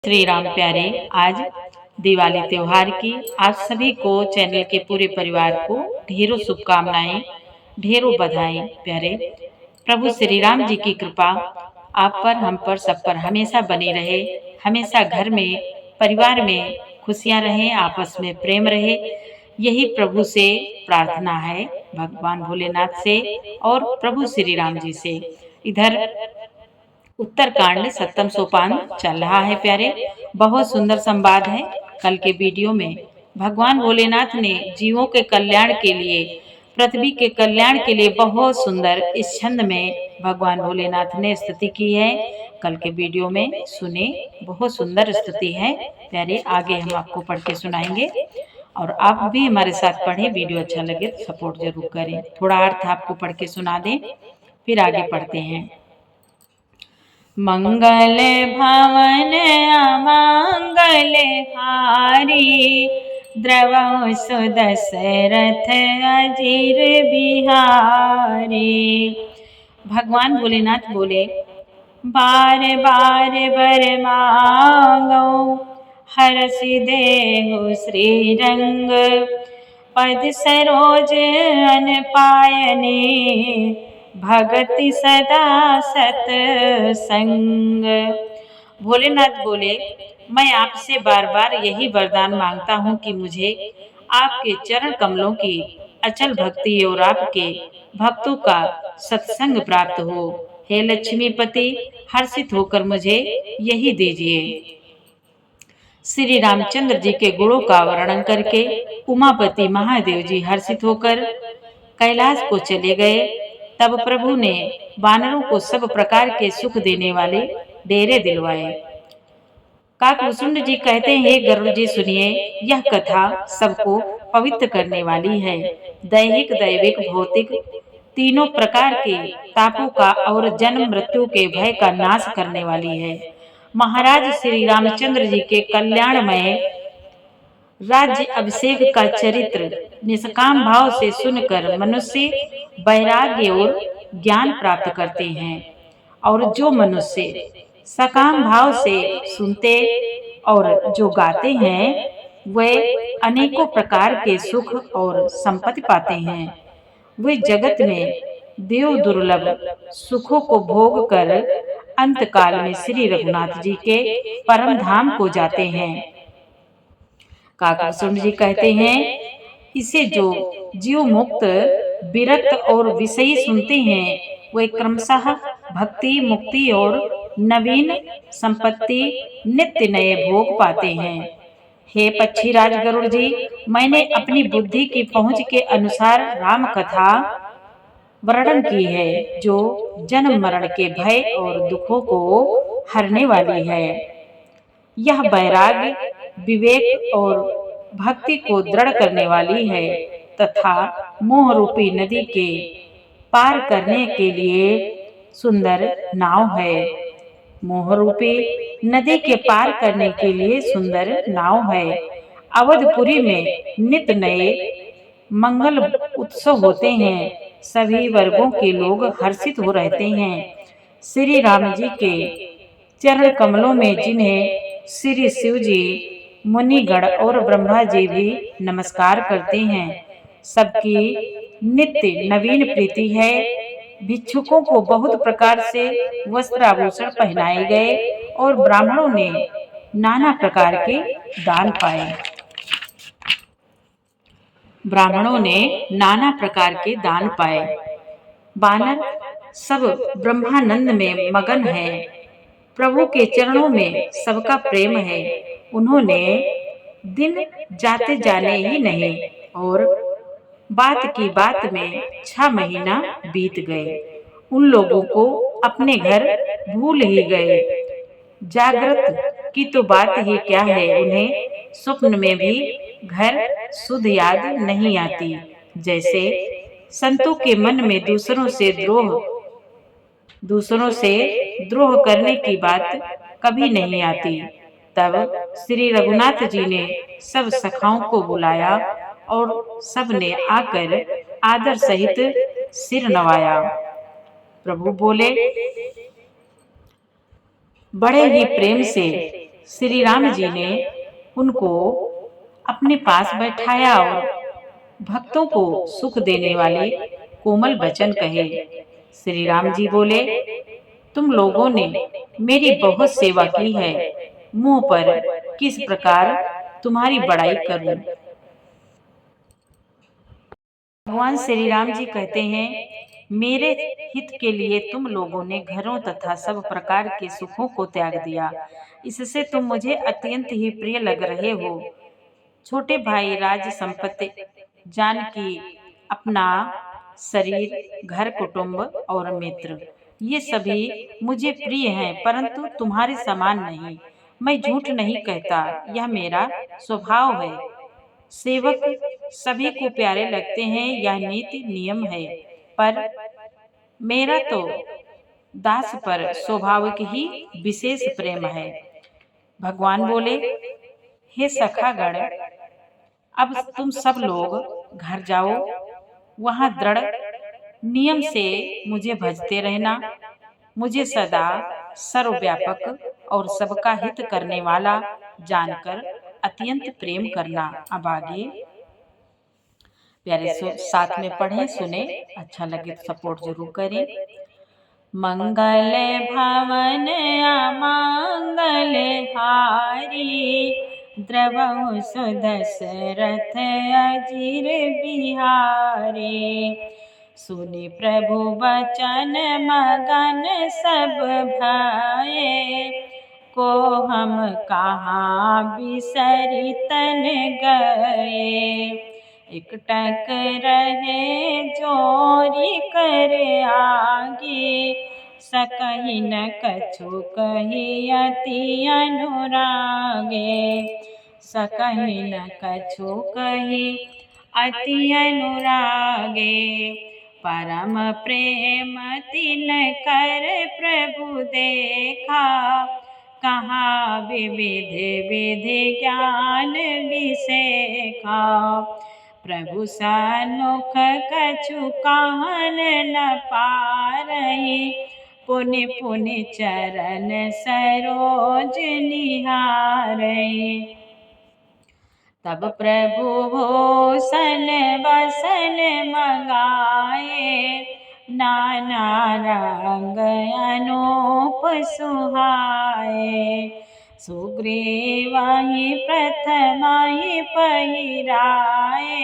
श्री राम प्यारे, आज दिवाली त्योहार की आप सभी को, चैनल के पूरे परिवार को ढेरों शुभकामनाएं, ढेरों बधाई। प्यारे, प्रभु श्री राम जी की कृपा आप पर, हम पर, सब पर हमेशा बनी रहे। हमेशा घर में, परिवार में खुशियां रहें, आपस में प्रेम रहे, यही प्रभु से प्रार्थना है, भगवान भोलेनाथ से और प्रभु श्री राम जी से। इधर उत्तरकांड सप्तम सोपान चल रहा है प्यारे, बहुत सुंदर संवाद है। कल के वीडियो में भगवान भोलेनाथ ने जीवों के कल्याण के लिए, पृथ्वी के कल्याण के लिए बहुत सुंदर इस छंद में भगवान भोलेनाथ ने स्तुति की है। कल के वीडियो में सुने, बहुत सुंदर स्तुति है प्यारे। आगे हम आपको पढ़ के सुनाएंगे और आप भी हमारे साथ पढ़ें। वीडियो अच्छा लगे तो सपोर्ट जरूर करें। थोड़ा अर्थ आपको पढ़ के सुना दें, फिर आगे पढ़ते हैं। मंगल भवन अमंगल हारी, द्रवहु सुदशरथ अजीर बिहारी। भगवान भोलेनाथ बोले, बार बार वर मांगो, हरसि देहु श्री रंग, पद सरोज अन पायने, भगति सदा सत संग। भोलेनाथ बोले, मैं आपसे बार बार यही वरदान मांगता हूँ कि मुझे आपके चरण कमलों की अचल भक्ति और आपके भक्तों का सत्संग प्राप्त हो। हे लक्ष्मीपति, हर्षित होकर मुझे यही दीजिए। श्री रामचंद्र जी के गुणों का वर्णन करके उमापति महादेव जी हर्षित होकर कैलाश को चले गए। तब प्रभु ने वानरों को सब प्रकार के सुख देने वाले डेरे दिलवाए। काकभूषुंड जी कहते हैं, हे गरुड़ जी सुनिए, यह कथा सबको पवित्र करने वाली है। दैहिक, दैविक, भौतिक तीनों प्रकार के तापों का और जन्म मृत्यु के भय का नाश करने वाली है। महाराज श्री रामचंद्र जी के कल्याणमय राज्य अभिषेक का चरित्र निष्काम भाव से सुनकर मनुष्य वैराग्य और ज्ञान प्राप्त करते हैं, और जो मनुष्य सकाम भाव से सुनते और जो गाते हैं, वे अनेकों प्रकार के सुख और संपत्ति पाते हैं। वे जगत में देव दुर्लभ सुखों को भोग कर अंत काल में श्री रघुनाथ जी के परम धाम को जाते हैं। काकभूषुंड जी कहते हैं, इसे जो जीव मुक्त, विरक्त और विषयी सुनते हैं, वे क्रमशः भक्ति, मुक्ति और नवीन संपत्ति, नित्य नए भोग पाते हैं। हे पक्षीराज गरुड़ जी, मैंने अपनी बुद्धि की पहुंच के अनुसार राम कथा वर्णन की है, जो जन्म मरण के भय और दुखों को हरने वाली है। यह वैराग्य, विवेक और भक्ति को दृढ़ करने वाली है तथा मोह रूपी नदी के पार करने के लिए सुंदर नाव है। मोह रूपी नदी के पार करने के लिए सुंदर नाव है। अवधपुरी में नित नए मंगल उत्सव होते हैं। सभी वर्गों के लोग हर्षित हो रहते हैं। श्री राम जी के चरण कमलों में जिन्हें श्री शिव जी, मुनिगण और ब्रह्मा जी भी नमस्कार करते हैं, सबकी नित्य नवीन प्रीति है। भिक्षुकों को बहुत प्रकार से वस्त्र आभूषण पहनाए गए और ब्राह्मणों ने नाना प्रकार के दान पाए। ब्राह्मणों ने नाना प्रकार के दान पाए। वानर सब ब्रह्मानंद में मगन है। प्रभु के चरणों में सबका प्रेम है। उन्होंने दिन जाते जाने ही नहीं और बात की बात में 6 महीना बीत गए। उन लोगों को अपने घर भूल ही गए। जागृत की तो बात ही क्या है, उन्हें स्वप्न में भी घर सुध याद नहीं आती। जैसे संतों के मन में दूसरों से द्रोह करने की बात कभी नहीं आती। तब श्री रघुनाथ जी ने सब सखाओं को बुलाया और सब ने आकर आदर सहित सिर नवाया। प्रभु बोले, बड़े ही प्रेम से श्री राम जी ने उनको अपने पास बैठाया और भक्तों को सुख देने वाले कोमल वचन कहे। श्री राम जी बोले, तुम लोगों ने मेरी बहुत सेवा की है, मुंह पर किस प्रकार तुम्हारी बड़ाई करूं। भगवान श्री राम जी कहते हैं, मेरे हित के लिए तुम लोगों ने घरों तथा सब प्रकार के सुखों को त्याग दिया, इससे तुम मुझे अत्यंत ही प्रिय लग रहे हो। छोटे भाई, राज संपत्ति, जानकी, अपना शरीर, घर, कुटुंब और मित्र, ये सभी मुझे प्रिय हैं, परंतु तुम्हारे समान नहीं। मैं झूठ नहीं कहता, यह मेरा स्वभाव है। सेवक सभी को प्यारे लगते हैं, यह नीति नियम है, पर मेरा तो दास पर स्वाभाविक ही विशेष प्रेम है। भगवान बोले, हे सखागण, अब तुम सब लोग घर जाओ, वहां दृढ़ नियम से मुझे भजते रहना। मुझे सदा सर्वव्यापक और सबका हित करने वाला जानकर अत्यंत प्रेम करना। अब आगे प्यारे साथ में पढ़ें, सुने, अच्छा लगे तो सपोर्ट जरूर करें। मंगल भवन अमंगल हारी, द्रवहु सुदशरथ अजिर बिहारी। सुनि प्रभु बचन मगन सब भये, को हम कहाँ बिसरि तन गए। एकटक रहे जोरी कर आगे, सकहि न कछु कही अति अनुरागे। सकहि न कछु कही अति अनुरागे, परम प्रेम तिन कर प्रभु देखा। कहाँ विविध विधि ज्ञान विसेखा, प्रभु सन्मुख कछु कहन न पारहि। पुनि पुनि चरण सरोज निहारहि, तब प्रभु भूषण बसन मगाए। नाना रंग अनूप सुहाए, सुग्रीवहि प्रथमहि पहिराए।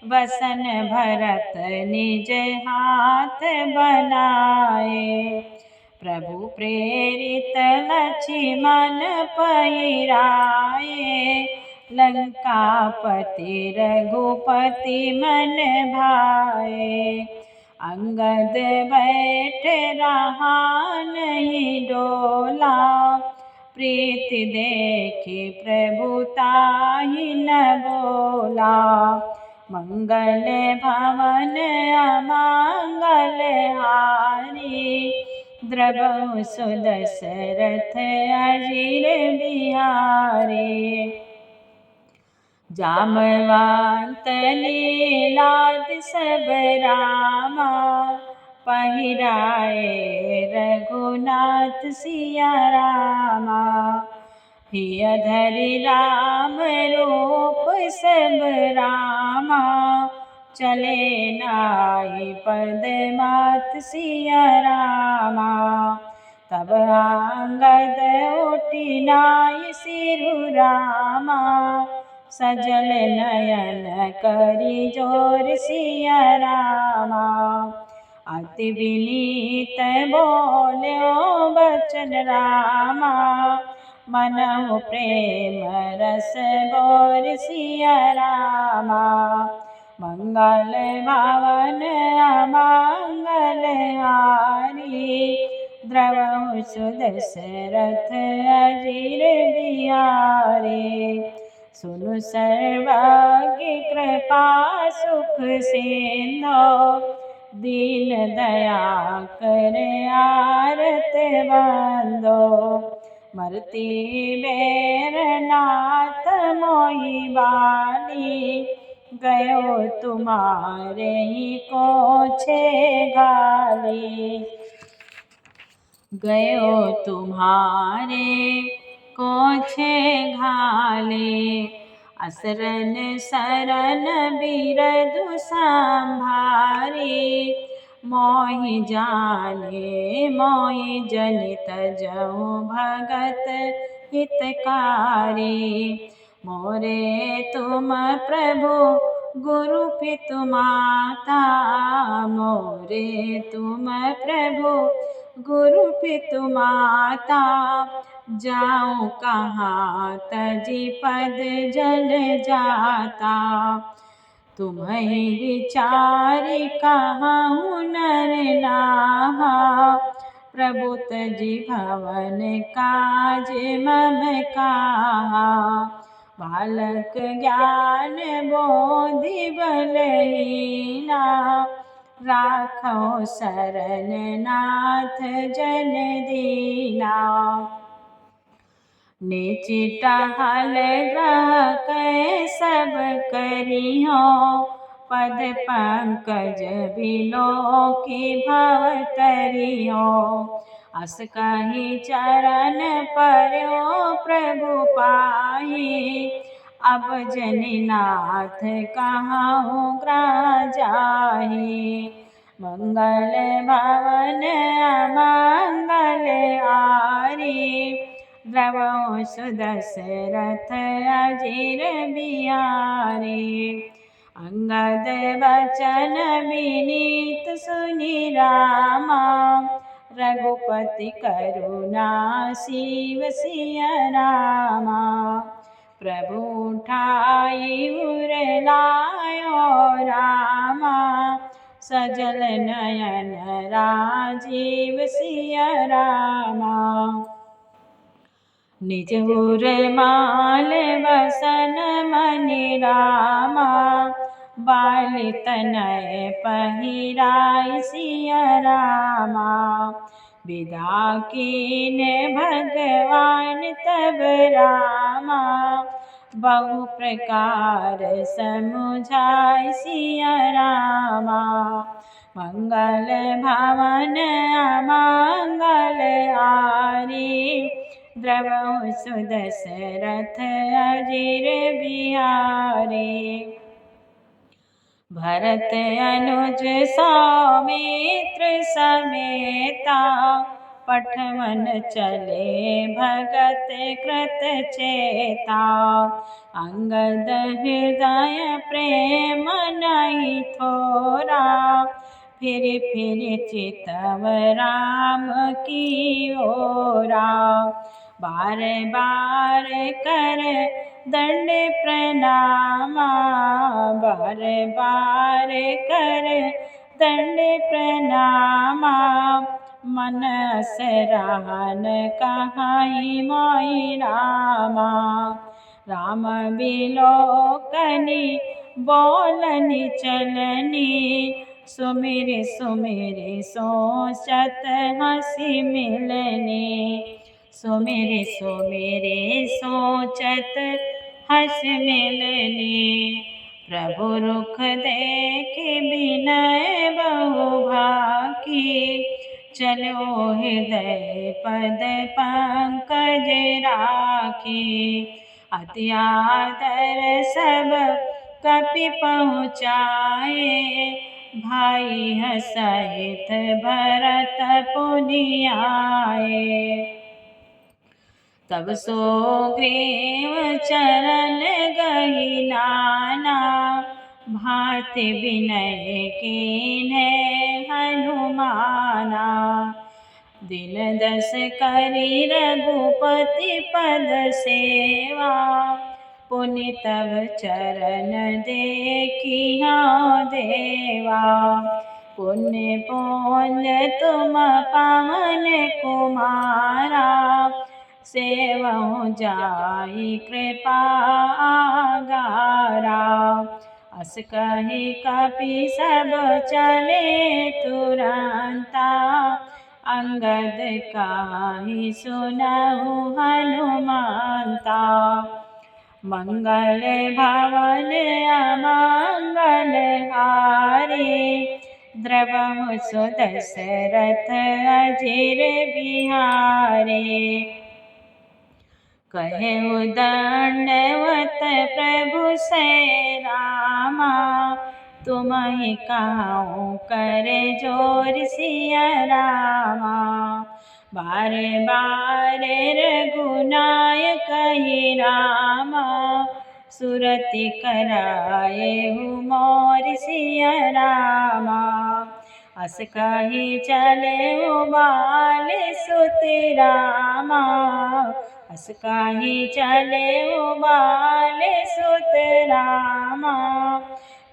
बसन भरत निज हाथ बनाए, प्रभु प्रेरित लक्ष्मण पहिराए। लंकापति रघुपति मन भाए, अंगद बैठ रहा नहीं डोला। प्रीति देखि प्रभु ताहि न बोला, मंगल भवन अमंगल हारी। द्रवहु सुदशरथ अजिर बिहारी। जामवंत लीलाद सब रामा, पहिराए रघुनाथ सिया रामा। हिय धरि राम रूप सब रामा, चले नाहि पद मात सिया रामा। तब अंगद उठि नाहि सिरु रामा, सजल नयन करि जोर सिया रामा। अति विनीत बोल्यो बचन रामा, मनहु प्रेम रस बोर सिया रामा। मंगल भवन अमंगल हारी, द्रवहु सुदशरथ अजिर बिहारी। सुनु सर्वज्ञ कृपा सुख सिंधु, दीन दया कर आरत बंदो। मरती बेर नाथ मोहि बाली, गयो तुम्हारे ही कोछे घाली। गयो तुम्हारे कोछे घाले। असरन सरन बिरदु संभारे। मोहि जाने मोहि जनित जहु भगत हितकारी। मोरे तुम प्रभु गुरु पितु माता। मोरे तुम प्रभु गुरु पितु माता। जाऊँ कहाँ तजी पद जल जाता। तुम्हें विचारि कहाँ नर नाहा। प्रभु तजी भवन काज मम कहा। बालक ज्ञान बोधि बलहीना। राखो शरण नाथ जन दीना। निच टहल ग्रह कै सब करिहो। पद पंकज बिलो की भव तरिहो। अस कहि चरण पर्यो प्रभु पाहि। अब जनिनाथ कहाँ ग्रह जाहि। मंगल भवन अमंगल हारी। द्रवहु सुदशरथ अजिर बिहारी। अंगद बचन विनीत सुनि रामा। रघुपति करुणा सीव सिय रामा। प्रभु उठाई उर लायो रामा। सजल नयन राजीव सिय रामा। निज उर माल बसन मनि रामा। बाल तनय पहिराय सिय रामा। विदा कीन भगवान तब रामा। बहु प्रकार समुझाय सिय रामा। मंगल भवन अमंगल हारी। द्रवहु सुदशरथ अजिर बिहारी। भरत अनुज सौमित्र समेता। पठवन चले भगत कृत चेता। अंगद हृदय प्रेम नहीं थोरा। फिर चितव राम की ओरा। बार बार कर दंड प्रणामा। बार बार कर दंड प्रणामा। मन असराहन कहाई मोहि रामा। राम बिलोकनि बोलनि चलनि। सुमिर सुमिर सोचत हँसी मिलनि। सुमिर सुमिर सोचत हँस मिलनि। प्रभु रुख देख विनय बहु भाकी। चलो हृदय पद पंकज राखी। अति आदर सब कपि पहुँचाए। भाई सहित भरत पुनि आए। तब सुग्रीव चरण गहि नाना। भांति विनय कीन्हे हनुमाना। दिन दस करि रघुपति पद सेवा। पुनि तब चरण देखिहाँ देवा। पुण्य पुण्य तुम पावन कुमारा। सेवहुँ जाहि कृपा आगारा। अस कहि कपि सब चले तुरंता। अंगद काही सुनहु हनुमंता। मंगल भवन अमंगल हारी। द्रवहु सुदशरथ अजिर बिहारी। कहे दंडवत प्रभु से रामा, तुम ही कहूँ करे जोर सिया रामा। बार बार रघुनायक ही रामा, सुरति कराए हूँ मोर सिया रामा। अस कही चले उबाल सुत रामा, अस कही चले उबाल सुत रामा।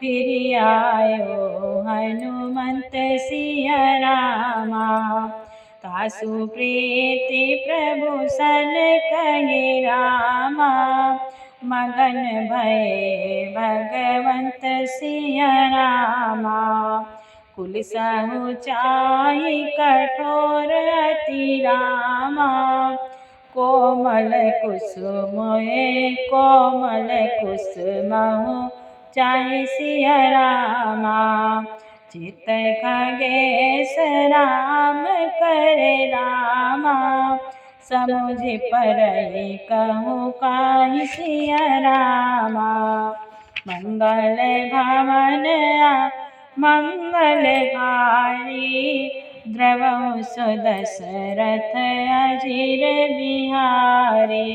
फिर आयो हनुमंत सिया रामा, तासु प्रीति प्रभु सन कही रामा। मगन भये भगवंत सिया रामा, कुल सहु चाहि कठोर अति रामा। कोमल कुसुमहु चाहि सिया रामा। चित खगेश राम करे रामा, समुझ परहि कहूँ काहि सिया रामा। मंगल भवन मंगलहारी, द्रवहु सुदशरथ अजिर बिहारी।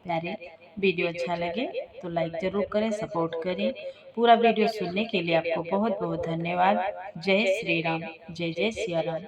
प्यारे, वीडियो अच्छा लगे तो लाइक जरूर करें, सपोर्ट करें। पूरा वीडियो सुनने के लिए आपको बहुत बहुत धन्यवाद। जय श्री राम, जय जय सिया राम।